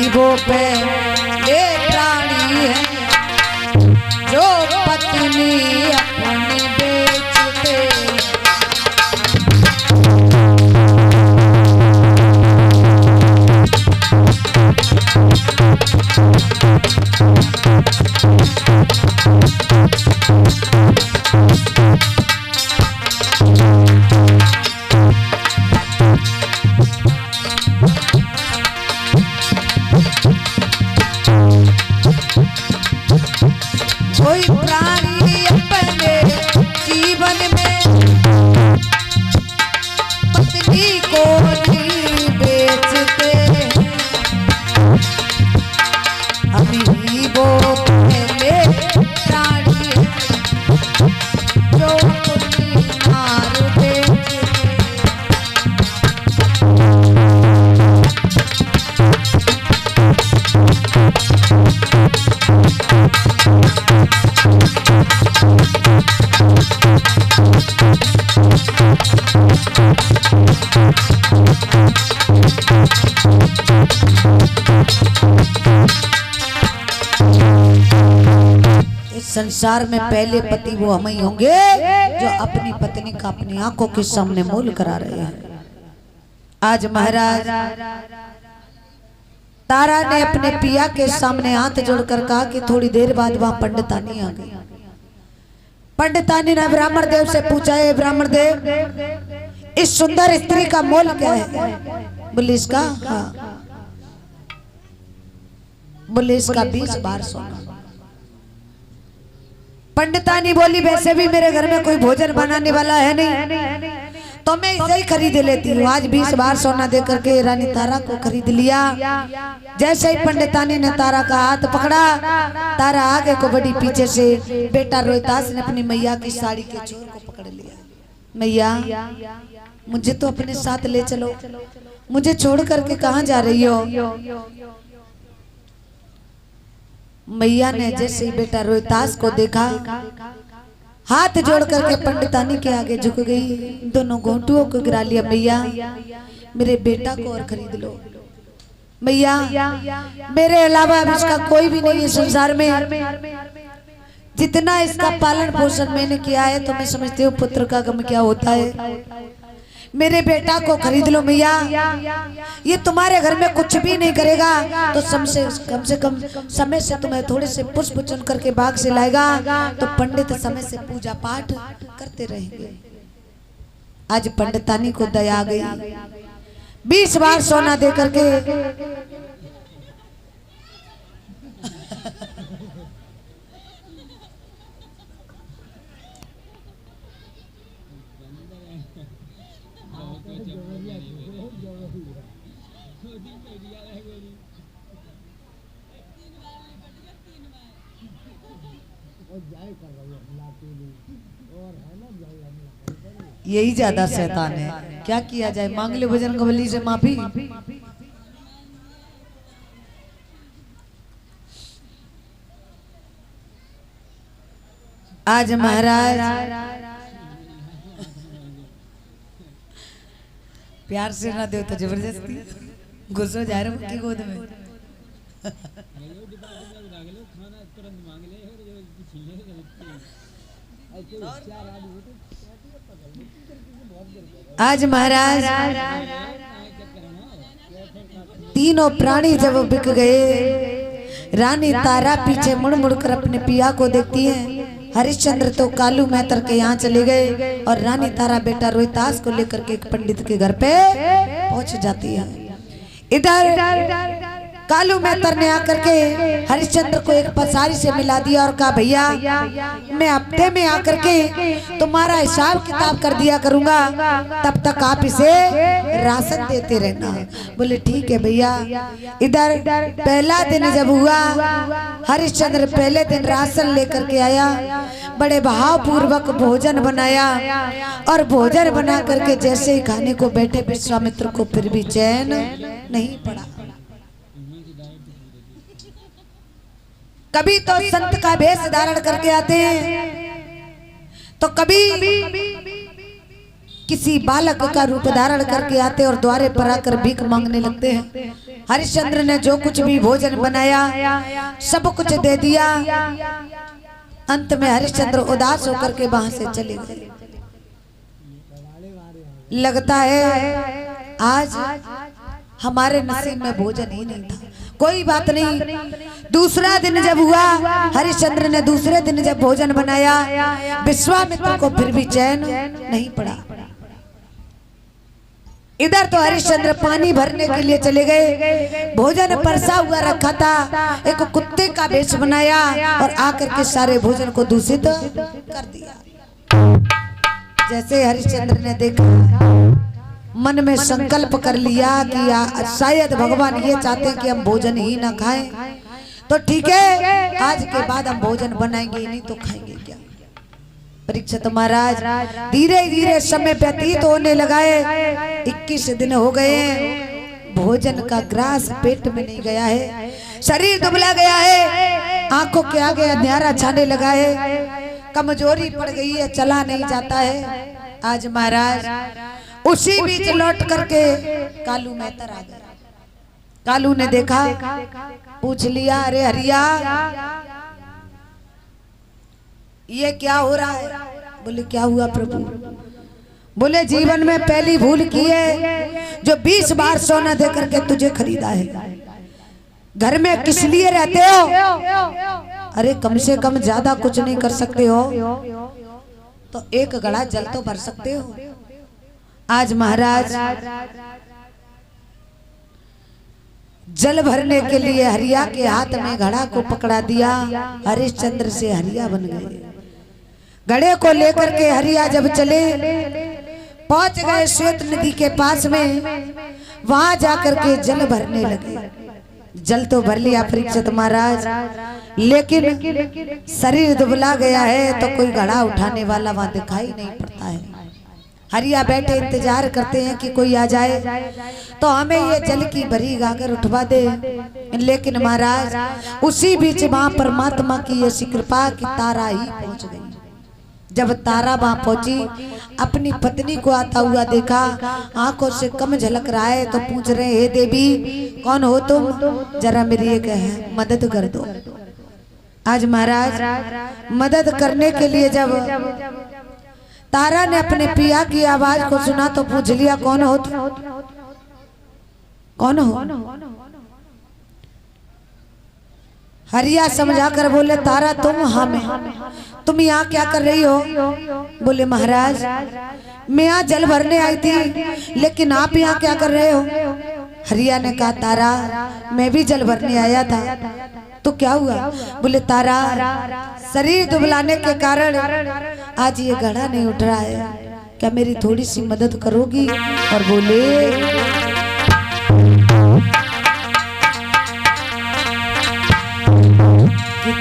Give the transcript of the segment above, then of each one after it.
वो पहले प्राणी है जो पत्नी अपनी बेचते। कोई प्राणी अपने जीवन में पत्नी को नहीं बेचते। अभी वो पहले प्राणी जो अपनी मार बेचते। इस संसार में पहले पति वो हम ही होंगे जो अपनी पत्नी का अपनी आंखों के सामने मोल करा रहे हैं। आज महाराज तारा ने अपने पिया के सामने हाथ जोड़कर कहा कि थोड़ी देर बाद वहां पंडितानी आ गई। पंडितानी ने ब्राह्मण देव से पूछा, है ब्राह्मण देव इस सुंदर स्त्री का मोल क्या है? बोले इसका, हाँ, बोले इसका 20 बार सोना। पंडितानी बोली वैसे भी मेरे घर में कोई भोजन बनाने वाला है नहीं, तो मैं इसे ही खरीद लेती हूँ। आज 20 बार सोना दे करके रानी तारा को खरीद लिया। जैसे ही पंडितानी ने तारा का हाथ पकड़ा, तारा आगे को बढ़ी, पीछे से बेटा रोहितास ने अपनी मैया की साड़ी के चोर को पकड़ लिया। मैया मुझे तो अपने साथ ले चलो, मुझे छोड़ करके कहाँ जा रही हो? मैया ने जैसे ही बेटा रोहितास को देखा, हाथ जोड़ करके पंडितानी के आगे झुक गई, दोनों घोंटुओं को गिरा लिया। मैया मेरे बेटा को और खरीद लो। मैया मेरे अलावा अब इसका कोई भी नहीं है संसार में। जितना इसका पालन पोषण मैंने किया है तो मैं समझती हूँ पुत्र का गम क्या होता है। मेरे बेटा को खरीद लो मैया, ये तुम्हारे घर में कुछ भी नहीं करेगा तो कम से कम समय से तुम्हें थोड़े से पुष्प चुन करके बाग से लाएगा, तो पंडित समय से पूजा पाठ करते रहेंगे। आज पंडितानी को दया आ गई, 20 बार सोना दे करके यही ज्यादा शैतान है। क्या किया जाए, मांग ले भजन कवली से माफी। आज महाराज प्यार से ना दे तो जबरदस्ती घुस जा रहे उनकी गोद में। आज महाराज तीनों प्राणी जब बिक गए, रानी तारा पीछे मुड़ मुड़ कर अपने पिया को देखती है। हरिश्चंद्र तो कालू मेहतर के यहाँ चले गए और रानी तारा बेटा रोहितास को लेकर के एक पंडित के घर पे पहुंच जाती है। इधर कालू मेहतर ने आकर के हरिश्चंद्र को एक पसारी से मिला दिया और कहा भैया मैं हफ्ते में आकर के तुम्हारा हिसाब किताब कर दिया करूंगा, तब तक आप इसे राशन देते रहना। बोले ठीक है भैया। इधर पहला दिन जब हुआ, हरिश्चंद्र पहले दिन राशन लेकर के आया, बड़े भावपूर्वक भोजन बनाया और भोजन बना करके जैसे ही खाने को बैठे विश्वामित्र को फिर भी चैन नहीं पड़ा। कभी तो संत का भेष धारण करके आते हैं, तो कभी किसी बालक का रूप धारण करके आते और द्वारे पर आकर भीख मांगने लगते हैं। हरिश्चंद्र ने जो कुछ भी भोजन बनाया सब कुछ दे दिया। अंत में हरिश्चंद्र उदास होकर के वहां से चले गए। लगता है आज हमारे नसीब में भोजन ही नहीं था। कोई बात नहीं, दूसरा दिन जब हुआ, हरिश्चंद्र ने दूसरे दिन जब भोजन बनाया, विश्वामित्र को फिर भी चैन नहीं पड़ा। इधर तो हरिश्चंद्र पानी भरने के लिए चले गए, भोजन परसा हुआ रखा था, एक कुत्ते का वेश बनाया और आकर के सारे भोजन को दूषित कर दिया। जैसे हरिश्चंद्र ने देखा, मन में संकल्प कर लिया कि शायद भगवान ये चाहते हैं कि हम भोजन ही ना खाएं, तो ठीक है, आज के बाद हम भोजन बनाएंगे नहीं तो खाएंगे क्या। परीक्षित महाराज धीरे धीरे समय व्यतीत होने लगा है। 21 दिन हो गए, भोजन का ग्रास पेट में नहीं गया है, शरीर दुबला गया है, आंखों के आगे अंधेरा छाने लगा है, कमजोरी पड़ गई है, चला नहीं जाता है। आज महाराज उसी बीच लौट करके कालू मेहतर आ गया। कालू ने देखा, पूछ लिया, अरे हरिया ये क्या हो रहा है? बोले क्या हुआ प्रभु? बोले जीवन में पहली भूल की है जो 20 बार सोना दे करके तुझे खरीदा है। घर में किस लिए रहते हो? अरे कम से कम ज्यादा कुछ नहीं कर सकते हो तो एक घड़ा जल तो भर सकते हो। आज महाराज जल भरने के लिए हरिया के हाथ में घड़ा को पकड़ा दिया। हरिश्चंद्र से हरिया बन गए। घड़े को लेकर के हरिया जब चले, पहुंच गए श्वेत नदी के पास में, वहां जाकर के जल भरने लगे। जल तो भर लिया परीक्षित महाराज, लेकिन शरीर दुबला गया है तो कोई घड़ा उठाने वाला वहां दिखाई नहीं पड़ता है। हरिया बैठे इंतजार करते हैं कि कोई आ जाए तो हमें ये जल की भरी गागर उठवा दे। लेकिन महाराज उसी बीच वहां परमात्मा की ऐसी कृपा कि तारा ही पहुंच गई। जब तारा वहां पहुंची, अपनी पत्नी को आता हुआ देखा, आंखों से कम झलक रहा है, तो पूछ रहे, हे देवी कौन हो तुम? जरा मेरी एक मदद कर दो। आज महाराज मदद करने के लिए जब तारा ने अपने पिया की आवाज को सुना तो पूछ लिया, कौन हो तुम? कौन हो? हरिया समझा कर बोले, तारा तुम? हाँ मैं। तुम यहाँ क्या कर रही हो? बोले महाराज मैं यहाँ जल भरने आई थी, लेकिन आप यहाँ क्या कर रहे हो? हरिया ने कहा, तारा मैं भी जल भरने आया था। तो क्या हुआ? बोले तारा शरीर दुबलाने के कारण आज ये घड़ा नहीं उठ रहा है, क्या मेरी थोड़ी सी मदद करोगी? और बोले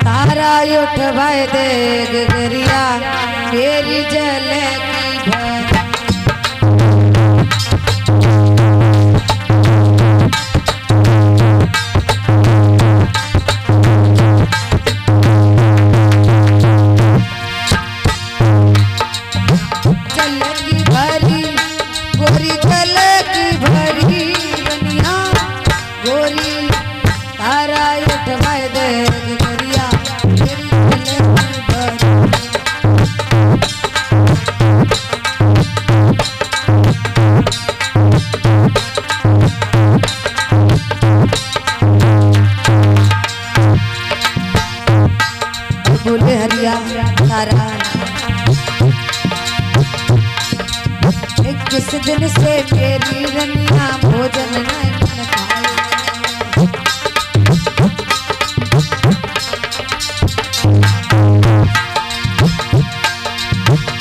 तारा उठवाए दे गगरिया मेरी जल की भर। जल की भरी गोरी, जल की भरी बनिया गोरी, तारा उठवाए दे बोले हरिया तारा, 21 दिन से मेरी रनिया भोजन नहीं खाए।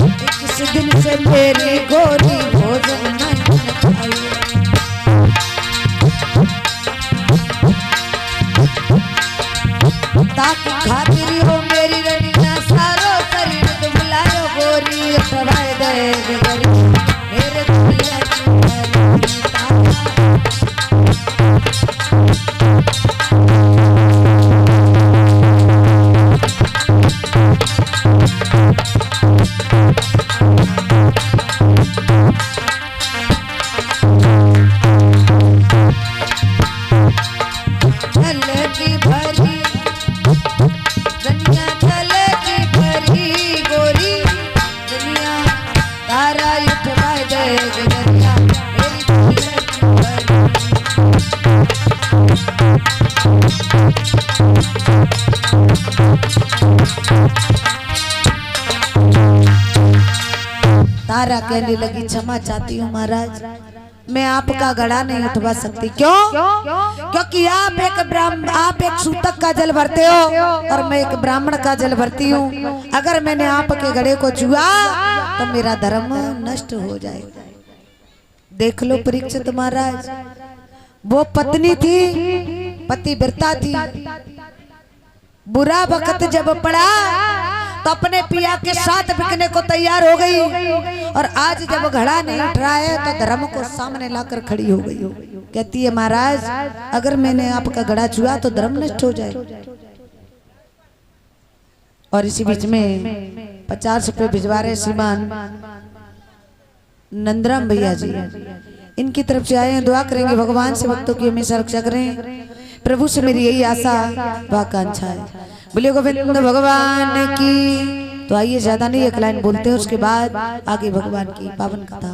21 दिन से मेरी गोरी भोजन नहीं खाए। ताकि खातिर हो मेरी रनिया सारो शरीर दुबलायो गोरी, उठवाए दे गगरी मेरे दुनिया की भरी। तारा कहने लगी क्षमा चाहती हूँ महाराज, मैं आपका घड़ा नहीं उठवा सकती। क्यों? क्योंकि आप एक सूतक का जल भरते हो और मैं एक ब्राह्मण का जल भरती हूँ। अगर मैंने आपके घड़े को छुआ तो मेरा धर्म नष्ट हो जाएगा। देख लो परीक्षित महाराज, वो पत्नी थी, पतिव्रता थी, बुरा वक्त जब पड़ा तो अपने पिया के साथ बिकने को तैयार हो गई, और आज जब घड़ा नहीं उठ रहा है तो धर्म को सामने लाकर खड़ी हो गई। कहती है महाराज, अगर मैंने आपका घड़ा छुआ तो धर्म नष्ट हो जाए। और इसी बीच में 50 रुपए भिजवा रहे श्रीमान नंदराम भैया जी, इनकी तरफ से आए हैं। दुआ करेंगे भगवान से भक्तों की हमेशा रक्षा करें। प्रभु से मेरी यही आशा व आकांक्षा है। बोले गोविंद भगवान की। तो आइए ज्यादा नहीं, एक लाइन बोलते हैं, उसके बाद आगे भगवान की पावन कथा।